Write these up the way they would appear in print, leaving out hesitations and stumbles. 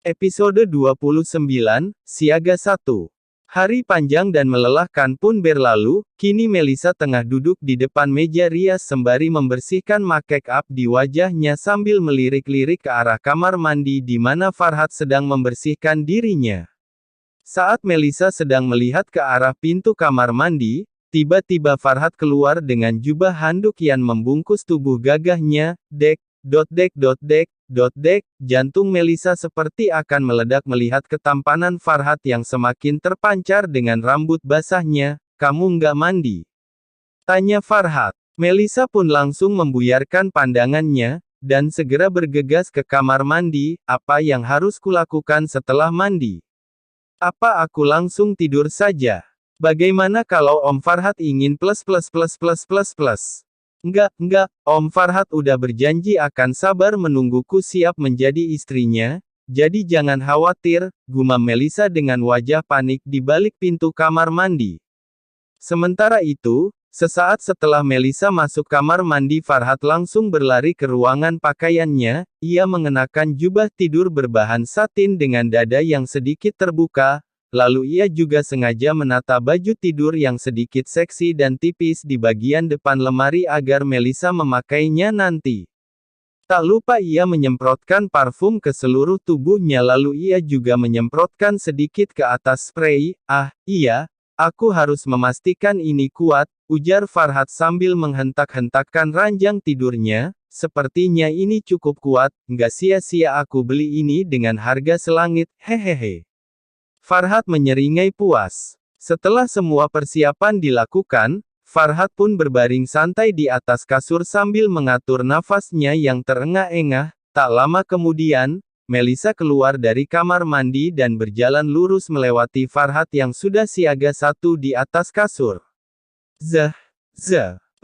Episode 29, Siaga 1. Hari panjang dan melelahkan pun berlalu, kini Melisa tengah duduk di depan meja rias sembari membersihkan make up di wajahnya sambil melirik-lirik ke arah kamar mandi di mana Farhat sedang membersihkan dirinya. Saat Melisa sedang melihat ke arah pintu kamar mandi, tiba-tiba Farhat keluar dengan jubah handuk yang membungkus tubuh gagahnya. Jantung Melisa seperti akan meledak melihat ketampanan Farhat yang semakin terpancar dengan rambut basahnya. "Kamu nggak mandi?" tanya Farhat. Melisa pun langsung membuyarkan pandangannya, dan segera bergegas ke kamar mandi. "Apa yang harus kulakukan setelah mandi? Apa aku langsung tidur saja? Bagaimana kalau Om Farhat ingin Enggak, Om Farhat udah berjanji akan sabar menungguku siap menjadi istrinya, jadi jangan khawatir," gumam Melisa dengan wajah panik di balik pintu kamar mandi. Sementara itu, sesaat setelah Melisa masuk kamar mandi, Farhat langsung berlari ke ruangan pakaiannya. Ia mengenakan jubah tidur berbahan satin dengan dada yang sedikit terbuka. Lalu ia juga sengaja menata baju tidur yang sedikit seksi dan tipis di bagian depan lemari agar Melisa memakainya nanti. Tak lupa ia menyemprotkan parfum ke seluruh tubuhnya lalu ia juga menyemprotkan sedikit ke atas spray. Iya, aku harus memastikan ini kuat," ujar Farhat sambil menghentak-hentakkan ranjang tidurnya. "Sepertinya ini cukup kuat, nggak sia-sia aku beli ini dengan harga selangit, hehehe." Farhat menyeringai puas. Setelah semua persiapan dilakukan, Farhat pun berbaring santai di atas kasur sambil mengatur nafasnya yang terengah-engah. Tak lama kemudian, Melisa keluar dari kamar mandi dan berjalan lurus melewati Farhat yang sudah siaga satu di atas kasur.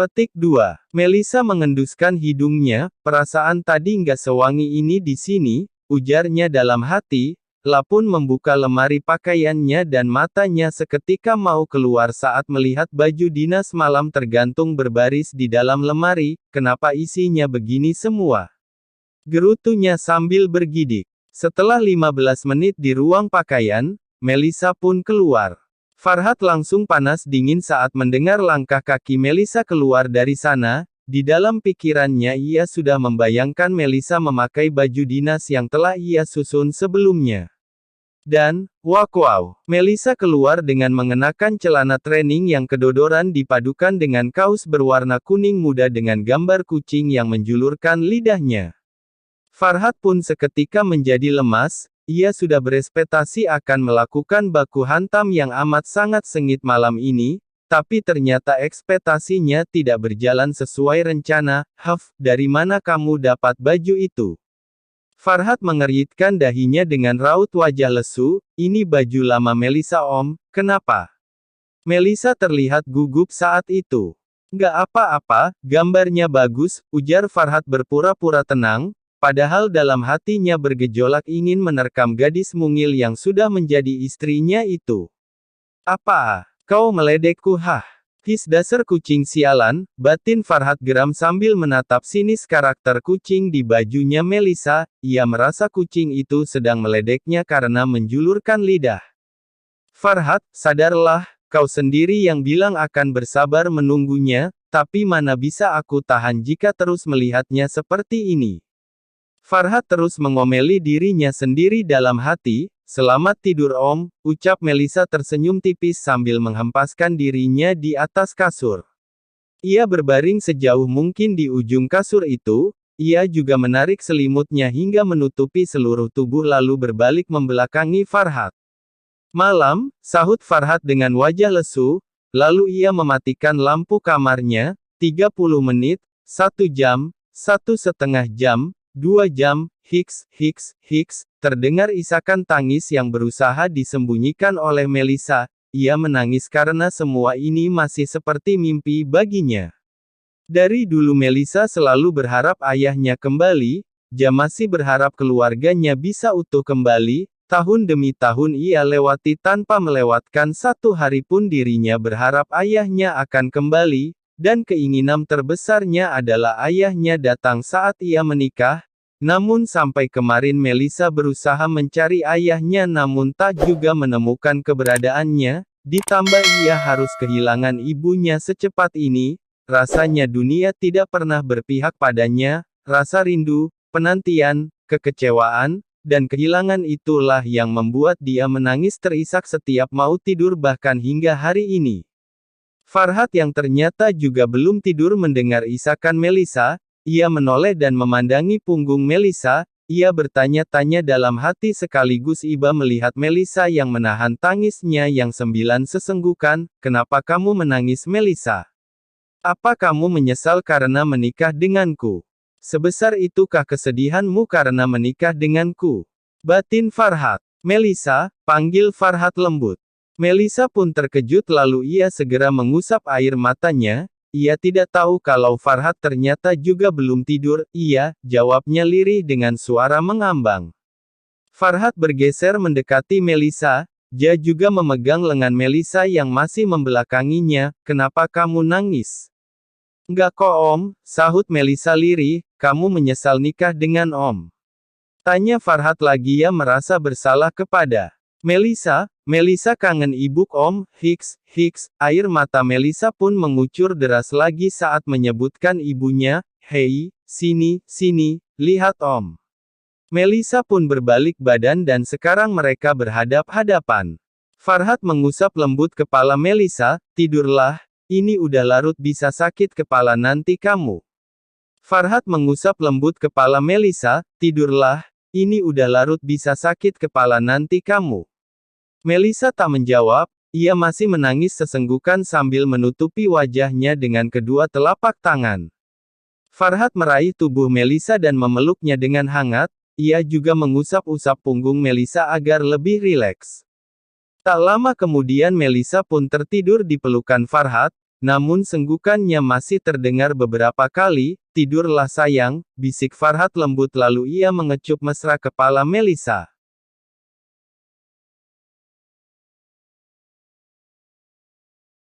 Petik 2. Melisa mengenduskan hidungnya, "Perasaan tadi nggak sewangi ini di sini," ujarnya dalam hati. Pun membuka lemari pakaiannya dan matanya seketika mau keluar saat melihat baju dinas malam tergantung berbaris di dalam lemari. "Kenapa isinya begini semua?" gerutunya sambil bergidik. Setelah 15 menit di ruang pakaian, Melisa pun keluar. Farhat langsung panas dingin saat mendengar langkah kaki Melisa keluar dari sana. Di dalam pikirannya ia sudah membayangkan Melisa memakai baju dinas yang telah ia susun sebelumnya. Dan, wow, Melisa keluar dengan mengenakan celana training yang kedodoran dipadukan dengan kaos berwarna kuning muda dengan gambar kucing yang menjulurkan lidahnya. Farhat pun seketika menjadi lemas, ia sudah berekspektasi akan melakukan baku hantam yang amat sangat sengit malam ini. Tapi ternyata ekspektasinya tidak berjalan sesuai rencana. Dari mana kamu dapat baju itu?" Farhat mengeritkan dahinya dengan raut wajah lesu. "Ini baju lama Melisa Om, kenapa?" Melisa terlihat gugup saat itu. "Nggak apa-apa, gambarnya bagus," ujar Farhat berpura-pura tenang, padahal dalam hatinya bergejolak ingin menerkam gadis mungil yang sudah menjadi istrinya itu. "Apa? Kau meledekku?" Dasar kucing sialan, batin Farhat geram sambil menatap sinis karakter kucing di bajunya Melisa. Ia merasa kucing itu sedang meledeknya karena menjulurkan lidah. "Farhat, sadarlah, kau sendiri yang bilang akan bersabar menunggunya, tapi mana bisa aku tahan jika terus melihatnya seperti ini." Farhat terus mengomeli dirinya sendiri dalam hati. "Selamat tidur Om," ucap Melisa tersenyum tipis sambil menghempaskan dirinya di atas kasur. Ia berbaring sejauh mungkin di ujung kasur itu, ia juga menarik selimutnya hingga menutupi seluruh tubuh lalu berbalik membelakangi Farhat. "Malam," sahut Farhat dengan wajah lesu, lalu ia mematikan lampu kamarnya. 30 menit, 1 jam, 1,5 jam, 2 jam, terdengar isakan tangis yang berusaha disembunyikan oleh Melisa. Ia menangis karena semua ini masih seperti mimpi baginya. Dari dulu Melisa selalu berharap ayahnya kembali, masih berharap keluarganya bisa utuh kembali. Tahun demi tahun ia lewati tanpa melewatkan satu hari pun dirinya berharap ayahnya akan kembali, dan keinginan terbesarnya adalah ayahnya datang saat ia menikah. Namun sampai kemarin Melissa berusaha mencari ayahnya namun tak juga menemukan keberadaannya, ditambah ia harus kehilangan ibunya secepat ini, rasanya dunia tidak pernah berpihak padanya, rasa rindu, penantian, kekecewaan, dan kehilangan itulah yang membuat dia menangis terisak setiap mau tidur bahkan hingga hari ini. Farhat yang ternyata juga belum tidur mendengar isakan Melissa, ia menoleh dan memandangi punggung Melissa, ia bertanya-tanya dalam hati sekaligus iba melihat Melissa yang menahan tangisnya yang sembilan sesenggukan, "Kenapa kamu menangis Melissa? Apa kamu menyesal karena menikah denganku? Sebesar itukah kesedihanmu karena menikah denganku?" Batin Farhat. "Melissa," panggil Farhat lembut. Melissa pun terkejut lalu ia segera mengusap air matanya, ia tidak tahu kalau Farhat ternyata juga belum tidur, "Iya," jawabnya lirih dengan suara mengambang. Farhat bergeser mendekati Melissa, dia juga memegang lengan Melissa yang masih membelakanginya, "Kenapa kamu nangis?" "Enggak kok Om," sahut Melissa lirih, "kamu menyesal nikah dengan Om?" Tanya Farhat lagi ia merasa bersalah kepada Melissa. "Melissa kangen ibu Om, hiks, air mata Melissa pun mengucur deras lagi saat menyebutkan ibunya, "Hei, sini, lihat Om." Melissa pun berbalik badan dan sekarang mereka berhadap-hadapan. Farhat mengusap lembut kepala Melissa, "Tidurlah, ini udah larut bisa sakit kepala nanti kamu." Farhat mengusap lembut kepala Melissa, "Tidurlah, ini udah larut bisa sakit kepala nanti kamu." Melissa tak menjawab, ia masih menangis sesenggukan sambil menutupi wajahnya dengan kedua telapak tangan. Farhat meraih tubuh Melissa dan memeluknya dengan hangat, ia juga mengusap-usap punggung Melissa agar lebih rileks. Tak lama kemudian Melissa pun tertidur di pelukan Farhat, namun senggukannya masih terdengar beberapa kali, "Tidurlah sayang," bisik Farhat lembut lalu ia mengecup mesra kepala Melissa.